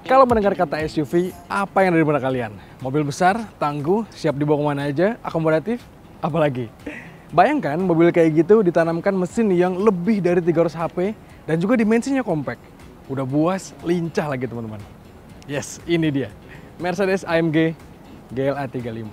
Kalau mendengar kata SUV, apa yang ada di benak kalian? Mobil besar, tangguh, siap dibawa kemana aja, akomodatif, apalagi? Bayangkan mobil kayak gitu ditanamkan mesin yang lebih dari 300 HP dan juga dimensinya kompak. Udah buas, lincah lagi teman-teman. Yes, ini dia. Mercedes AMG GLA 35.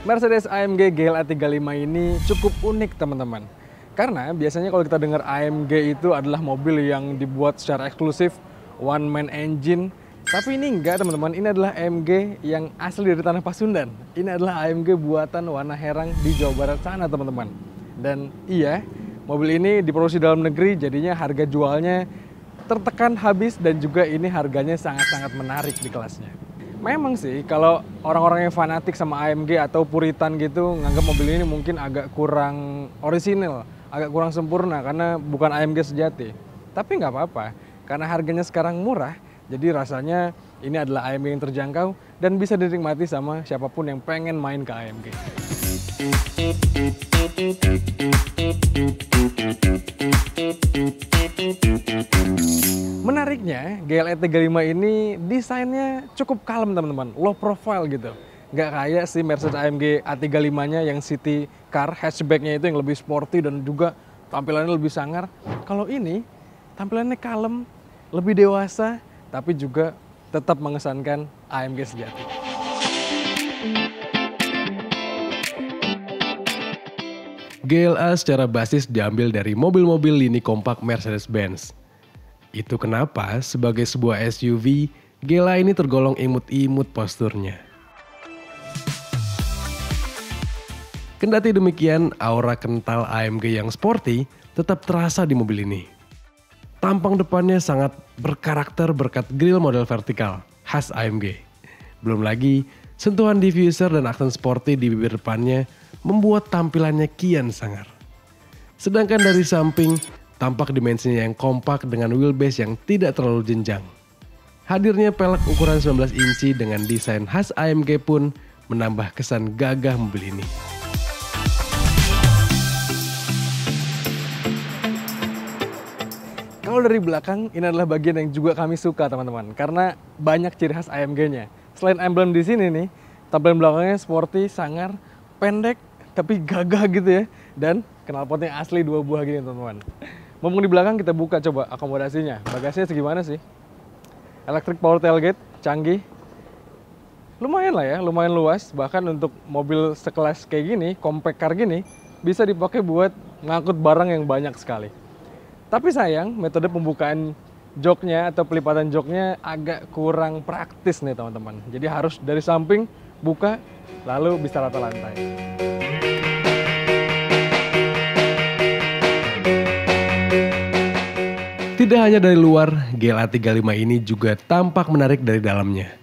Mercedes AMG GLA 35 ini cukup unik teman-teman. Karena biasanya kalau kita dengar AMG itu adalah mobil yang dibuat secara eksklusif, one man engine. Tapi ini enggak teman-teman, ini adalah AMG yang asli dari tanah Pasundan. Ini adalah AMG buatan Wana Herang di Jawa Barat sana teman-teman. Dan iya, mobil ini diproduksi dalam negeri, jadinya harga jualnya tertekan habis dan juga ini harganya sangat-sangat menarik di kelasnya. Memang sih, kalau orang-orang yang fanatik sama AMG atau puritan gitu, nganggap mobil ini mungkin agak kurang orisinil, agak kurang sempurna karena bukan AMG sejati. Tapi nggak apa-apa, karena harganya sekarang murah, jadi rasanya ini adalah AMG yang terjangkau dan bisa dinikmati sama siapapun yang pengen main ke AMG. Menariknya, GLA 35 ini desainnya cukup kalem teman-teman, low profile gitu. Nggak kayak si Mercedes AMG A35-nya yang city car, hatchback-nya itu yang lebih sporty dan juga tampilannya lebih sangar. Kalau ini, tampilannya kalem, lebih dewasa, tapi juga tetap mengesankan AMG sejati. GLA secara basis diambil dari mobil-mobil lini kompak Mercedes-Benz. Itu kenapa sebagai sebuah SUV, GLA ini tergolong imut-imut posturnya. Kendati demikian, aura kental AMG yang sporty tetap terasa di mobil ini. Tampang depannya sangat berkarakter berkat grill model vertikal, khas AMG. Belum lagi, sentuhan diffuser dan aksen sporty di bibir depannya membuat tampilannya kian sangar. Sedangkan dari samping, tampak dimensinya yang kompak dengan wheelbase yang tidak terlalu jenjang. Hadirnya pelek ukuran 19 inci dengan desain khas AMG pun menambah kesan gagah mobil ini. Kalau dari belakang, ini adalah bagian yang juga kami suka teman-teman, karena banyak ciri khas AMG-nya. Selain emblem di sini nih, tampilan belakangnya sporty, sangar, pendek, tapi gagah gitu ya. Dan knalpotnya asli 2 buah gini teman-teman. Mumpung di belakang kita buka coba akomodasinya. Bagasinya segimana sih? Electric power tailgate, canggih. Lumayan lah ya, lumayan luas. Bahkan untuk mobil sekelas kayak gini, compact car gini, bisa dipakai buat ngangkut barang yang banyak sekali. Tapi sayang, metode pembukaan joknya atau pelipatan joknya agak kurang praktis nih teman-teman. Jadi harus dari samping, buka, lalu bisa rata lantai. Tidak hanya dari luar, GLA 35 ini juga tampak menarik dari dalamnya.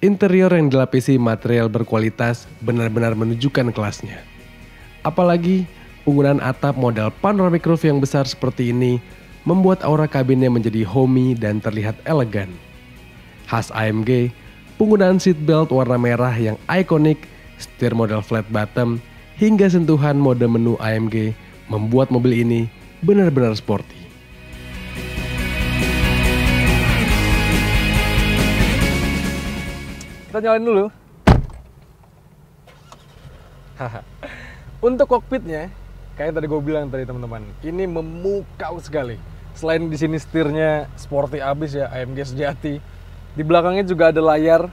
Interior yang dilapisi material berkualitas benar-benar menunjukkan kelasnya. Apalagi penggunaan atap model panoramic roof yang besar seperti ini membuat aura kabinnya menjadi homey dan terlihat elegan. Khas AMG, penggunaan seatbelt warna merah yang ikonik, setir model flat bottom, hingga sentuhan mode menu AMG membuat mobil ini benar-benar sporty. Kita nyalain dulu. Untuk kokpitnya, kayak tadi gue bilang tadi teman-teman, ini memukau sekali. Selain di sini setirnya sporty abis ya, AMG sejati. Di belakangnya juga ada layar,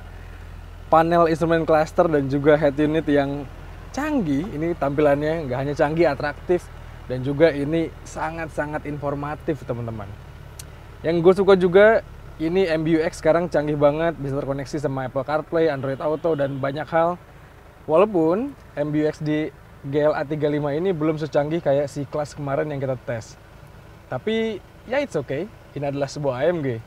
panel instrumen cluster dan juga head unit yang canggih. Ini tampilannya nggak hanya canggih, atraktif, dan juga ini sangat-sangat informatif teman-teman. Yang gue suka juga, ini MBUX sekarang canggih banget, bisa terkoneksi sama Apple CarPlay, Android Auto, dan banyak hal. Walaupun MBUX di GLA 35 ini belum secanggih kayak si kelas kemarin yang kita tes. Tapi ya it's okay, ini adalah sebuah AMG.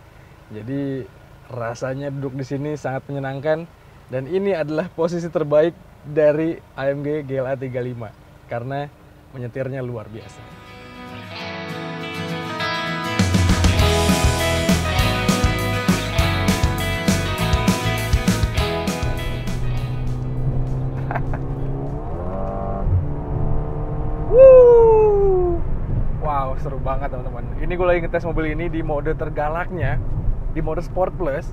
Jadi rasanya duduk di sini sangat menyenangkan. Dan ini adalah posisi terbaik dari AMG GLA 35 karena menyetirnya luar biasa. Wow, seru banget teman-teman. Ini gue lagi ngetes mobil ini di mode tergalaknya, di mode Sport Plus.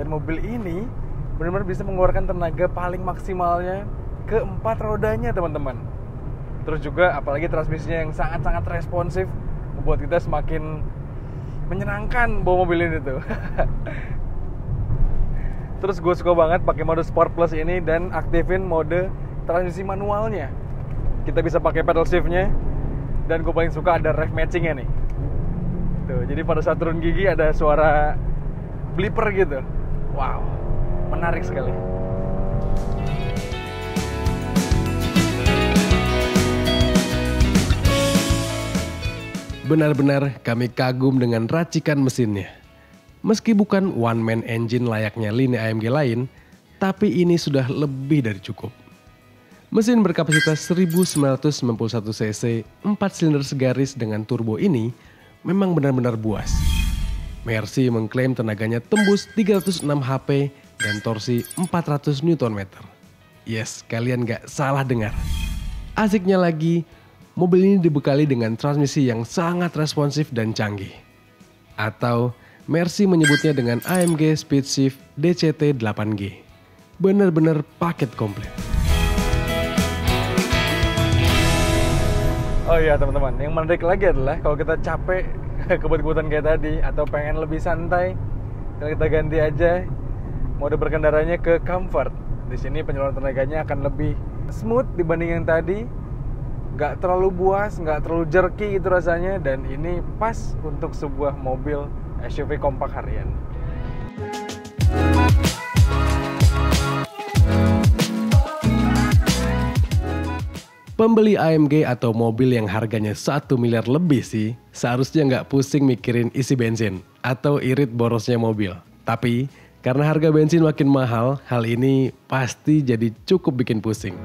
Dan mobil ini benar-benar bisa mengeluarkan tenaga paling maksimalnya ke 4 rodanya teman-teman. Terus juga apalagi transmisinya yang sangat-sangat responsif, membuat kita semakin menyenangkan bawa mobil ini tuh. Terus gue suka banget pakai mode Sport Plus ini dan aktifin mode transmisi manualnya. Kita bisa pakai pedal shiftnya. Dan gue paling suka ada rev matchingnya nih. Tuh, jadi pada saat turun gigi ada suara blipper gitu. Wow, menarik sekali. Benar-benar kami kagum dengan racikan mesinnya. Meski bukan one man engine layaknya lini AMG lain, tapi ini sudah lebih dari cukup. Mesin berkapasitas 1991 cc 4 silinder segaris dengan turbo ini memang benar-benar buas. Mercy mengklaim tenaganya tembus 306 HP dan torsi 400 Nm. Yes, kalian gak salah dengar. Asiknya lagi, mobil ini dibekali dengan transmisi yang sangat responsif dan canggih. Atau Mercy menyebutnya dengan AMG SpeedShift DCT 8G. Benar-benar paket komplit. Oh iya teman-teman, yang menarik lagi adalah kalau kita capek kebut-kebutan kayak tadi atau pengen lebih santai, kita ganti aja mode berkendaranya ke comfort. Di sini penyaluran tenaganya akan lebih smooth dibanding yang tadi, nggak terlalu buas, nggak terlalu jerky gitu rasanya, dan ini pas untuk sebuah mobil SUV kompak harian. Pembeli AMG atau mobil yang harganya 1 miliar lebih sih seharusnya nggak pusing mikirin isi bensin atau irit borosnya mobil. Tapi karena harga bensin makin mahal, hal ini pasti jadi cukup bikin pusing.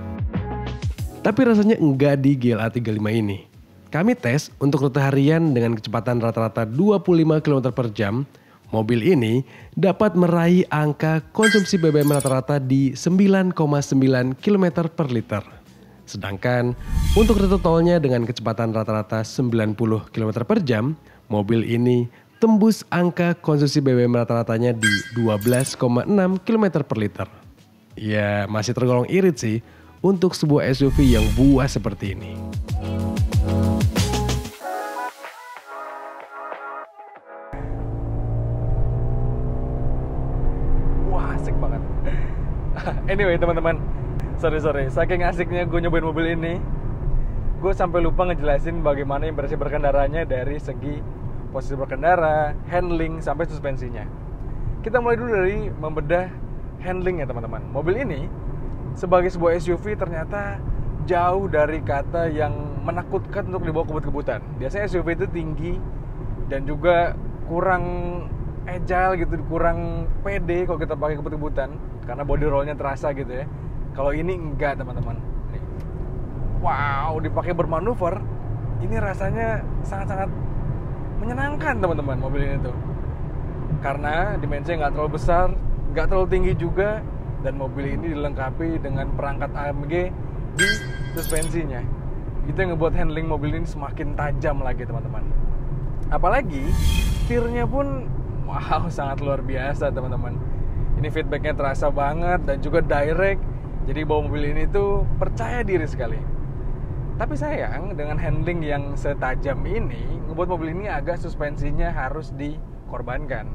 Tapi rasanya enggak di GLA 35 ini. Kami tes untuk rute harian dengan kecepatan rata-rata 25 km per jam. Mobil ini dapat meraih angka konsumsi BBM rata-rata di 9,9 km per liter. Sedangkan untuk rute tolnya dengan kecepatan rata-rata 90 km per jam, mobil ini tembus angka konsumsi BBM rata-ratanya di 12,6 km per liter. Ya masih tergolong irit sih untuk sebuah SUV yang buas seperti ini. Wah, asik banget. Anyway teman-teman, sorry, saking asiknya gue nyobain mobil ini, gue sampai lupa ngejelasin bagaimana impresi berkendaranya dari segi posisi berkendara, handling, sampai suspensinya. Kita mulai dulu dari membedah handling ya teman-teman. Mobil ini sebagai sebuah SUV ternyata jauh dari kata yang menakutkan untuk dibawa kebut-kebutan. Biasanya SUV itu tinggi dan juga kurang agile gitu, kurang pede kalau kita pakai kebut-kebutan karena body rollnya terasa gitu ya. Kalau ini enggak teman-teman. Wow, dipakai bermanuver, ini rasanya sangat-sangat menyenangkan teman-teman mobil ini tuh. Karena dimensinya nggak terlalu besar, nggak terlalu tinggi juga, dan mobil ini dilengkapi dengan perangkat AMG di suspensinya. Itu yang ngebuat handling mobil ini semakin tajam lagi teman-teman. Apalagi setirnya pun wow sangat luar biasa teman-teman. Ini feedbacknya terasa banget dan juga direct. Jadi bawa mobil ini tuh percaya diri sekali. Tapi sayang dengan handling yang setajam ini ngebuat mobil ini agak suspensinya harus dikorbankan.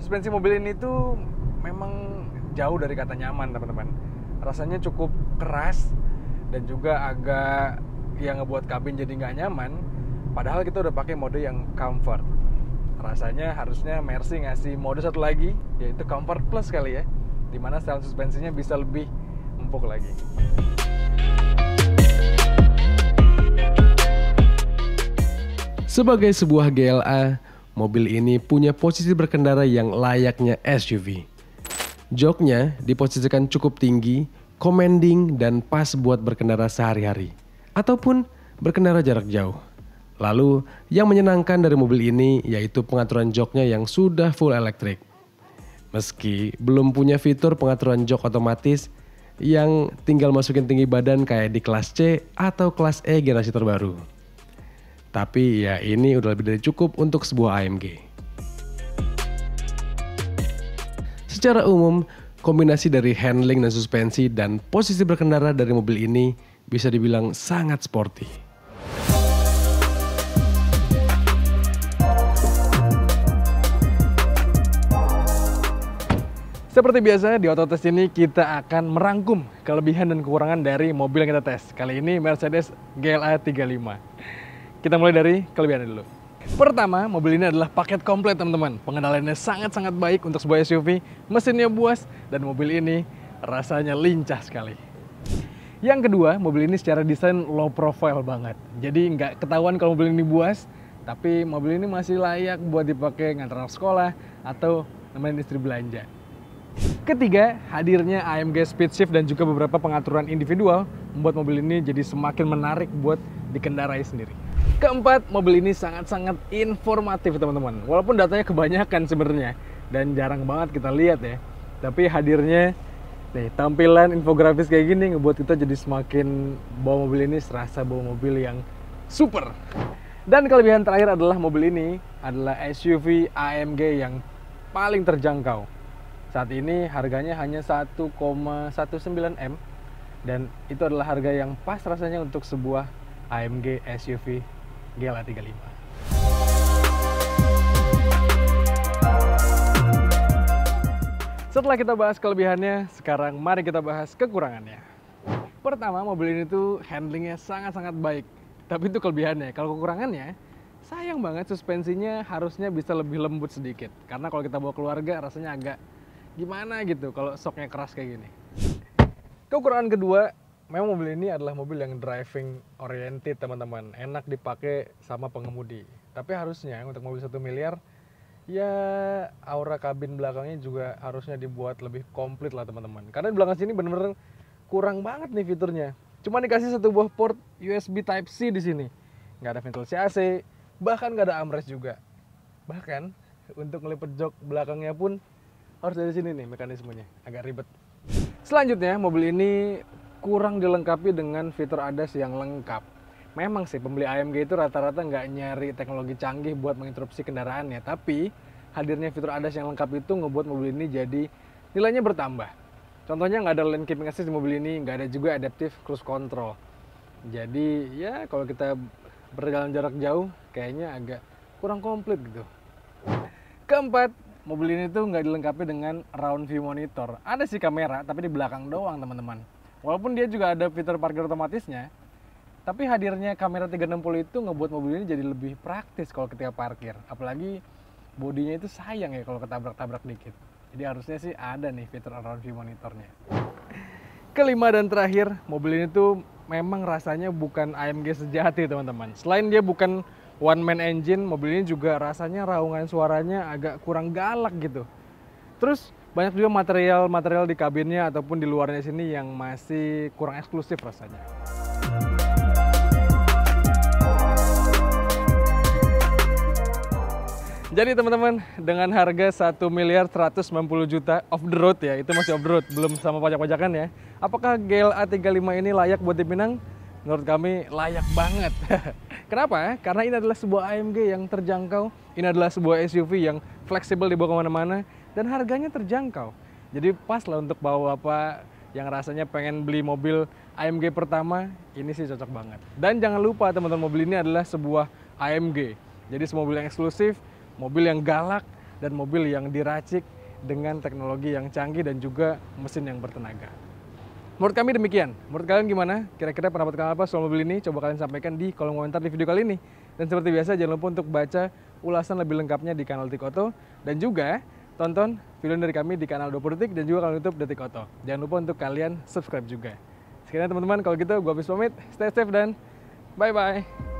Suspensi mobil ini tuh memang jauh dari kata nyaman teman-teman. Rasanya cukup keras dan juga agak yang ngebuat kabin jadi nggak nyaman. Padahal kita udah pakai mode yang comfort. Rasanya harusnya Mercy ngasih mode satu lagi, yaitu Comfort Plus kali ya, dimana setelan suspensinya bisa lebih empuk lagi. Sebagai sebuah GLA, mobil ini punya posisi berkendara yang layaknya SUV. Joknya diposisikan cukup tinggi, commanding, dan pas buat berkendara sehari-hari, ataupun berkendara jarak jauh. Lalu, yang menyenangkan dari mobil ini yaitu pengaturan joknya yang sudah full elektrik. Meski belum punya fitur pengaturan jok otomatis yang tinggal masukin tinggi badan kayak di kelas C atau kelas E generasi terbaru. Tapi ya ini udah lebih dari cukup untuk sebuah AMG. Secara umum, kombinasi dari handling dan suspensi dan posisi berkendara dari mobil ini bisa dibilang sangat sporty. Seperti biasa di Autotest ini kita akan merangkum kelebihan dan kekurangan dari mobil yang kita tes. Kali ini Mercedes GLA 35. Kita mulai dari kelebihannya dulu. Pertama, mobil ini adalah paket komplit teman-teman. Pengendaliannya sangat-sangat baik untuk sebuah SUV, mesinnya buas, dan mobil ini rasanya lincah sekali. Yang kedua, mobil ini secara desain low profile banget. Jadi nggak ketahuan kalau mobil ini buas, tapi mobil ini masih layak buat dipakai ngantar anak sekolah atau nemenin istri belanja. Ketiga, hadirnya AMG Speed Shift dan juga beberapa pengaturan individual membuat mobil ini jadi semakin menarik buat dikendarai sendiri. Keempat, mobil ini sangat-sangat informatif teman-teman. Walaupun datanya kebanyakan sebenarnya dan jarang banget kita lihat ya. Tapi hadirnya tampilan infografis kayak gini ngebuat kita jadi semakin bawa mobil ini serasa bawa mobil yang super. Dan kelebihan terakhir adalah mobil ini adalah SUV AMG yang paling terjangkau. Saat ini harganya hanya 1,19 M dan itu adalah harga yang pas rasanya untuk sebuah AMG SUV GLA 35. Setelah kita bahas kelebihannya, sekarang mari kita bahas kekurangannya. Pertama, mobil ini tuh handlingnya sangat-sangat baik. Tapi itu kelebihannya. Kalau kekurangannya, sayang banget suspensinya harusnya bisa lebih lembut sedikit. Karena kalau kita bawa keluarga rasanya agak gimana gitu kalau shocknya keras kayak gini. Kekurangan kedua, memang mobil ini adalah mobil yang driving oriented teman-teman. Enak dipakai sama pengemudi. Tapi harusnya untuk mobil 1 miliar, ya aura kabin belakangnya juga harusnya dibuat lebih komplit lah teman-teman. Karena di belakang sini bener-bener kurang banget nih fiturnya. Cuma dikasih satu buah port USB Type-C di sini. Nggak ada ventilasi AC, bahkan nggak ada armrest juga. Bahkan untuk ngelipet jok belakangnya pun harus dari sini nih mekanismenya, agak ribet. Selanjutnya, mobil ini kurang dilengkapi dengan fitur ADAS yang lengkap. Memang sih pembeli AMG itu rata-rata nggak nyari teknologi canggih buat menginterupsi kendaraannya, tapi hadirnya fitur ADAS yang lengkap itu ngebuat mobil ini jadi nilainya bertambah. Contohnya nggak ada lane keeping assist di mobil ini, nggak ada juga adaptive cruise control. Jadi ya kalau kita berjalan jarak jauh kayaknya agak kurang komplit gitu. Keempat, mobil ini tuh nggak dilengkapi dengan round view monitor. Ada sih kamera, tapi di belakang doang teman-teman. Walaupun dia juga ada fitur parkir otomatisnya, tapi hadirnya kamera 360 itu ngebuat mobil ini jadi lebih praktis kalau ketika parkir. Apalagi bodinya itu sayang ya kalau ketabrak-tabrak dikit. Jadi harusnya sih ada nih fitur round view monitornya. Kelima dan terakhir, mobil ini tuh memang rasanya bukan AMG sejati teman-teman. Selain dia bukan one man engine, mobil ini juga rasanya raungan suaranya agak kurang galak gitu. Terus banyak juga material di kabinnya ataupun di luarnya sini yang masih kurang eksklusif rasanya. Jadi teman-teman, dengan harga 1 miliar 190 juta off the road ya, itu masih off the road, belum sama pajak-pajakan ya. Apakah GLA 35 ini layak buat dipinang? Menurut kami layak banget. Kenapa? Karena ini adalah sebuah AMG yang terjangkau, ini adalah sebuah SUV yang fleksibel dibawa kemana-mana, dan harganya terjangkau. Jadi pas lah untuk bawa bapak yang rasanya pengen beli mobil AMG pertama, ini sih cocok banget. Dan jangan lupa teman-teman, mobil ini adalah sebuah AMG. Jadi mobil yang eksklusif, mobil yang galak, dan mobil yang diracik dengan teknologi yang canggih dan juga mesin yang bertenaga. Menurut kami demikian. Menurut kalian gimana? Kira-kira pendapat kalian apa soal mobil ini? Coba kalian sampaikan di kolom komentar di video kali ini. Dan seperti biasa, jangan lupa untuk baca ulasan lebih lengkapnya di kanal Detik Auto. Dan juga tonton video dari kami di kanal 20 Detik dan juga kanal YouTube Detik Auto. Jangan lupa untuk kalian subscribe juga. Sekian teman-teman, kalau gitu gue habis pamit. Stay safe dan bye-bye.